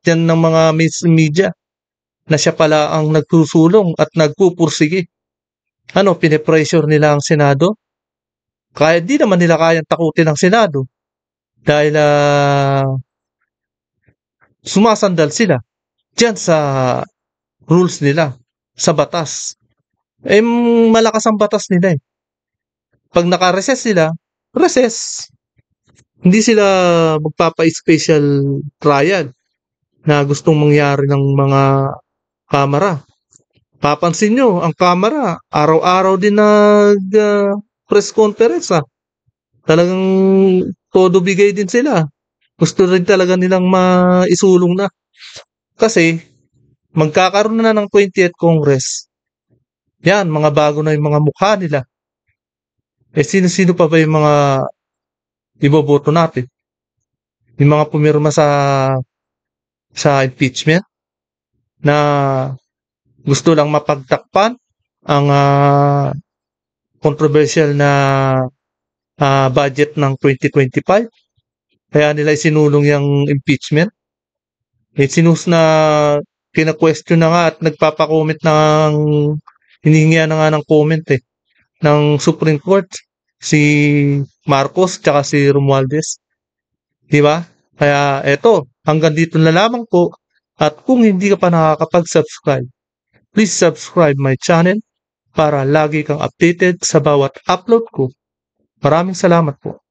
diyan ng mga media na siya pala ang nagsusulong at nagpupursige. Pine-pressure nila ang Senado? Kaya di naman nila kayang takutin ang Senado dahil sumasandal sila diyan sa rules nila, sa batas. Malakas ang batas nila eh. Pag naka-recess sila, recess. Hindi sila magpapa-special trial na gustong mangyari ng mga kamera. Papansin nyo, ang kamera, araw-araw din press conference. Talagang todo bigay din sila. Gusto rin talaga nilang maisulong na. Kasi, magkakaroon na ng 20th Congress. Yan, mga bago na yung mga mukha nila. Sino-sino pa ba yung mga iboboto natin? Yung mga pumirma sa impeachment na gusto lang mapagtakpan ang controversial na budget ng 2025. Kaya nila isinulong yung impeachment. Kina-question na nga at nagpapa-comment hinihingihan na nga ng comment ng Supreme Court si Marcos tsaka si Romualdez. Di ba? Kaya eto, hanggang dito na lamang po. At kung hindi ka pa nakakapag-subscribe, please subscribe my channel para lagi kang updated sa bawat upload ko. Maraming salamat po.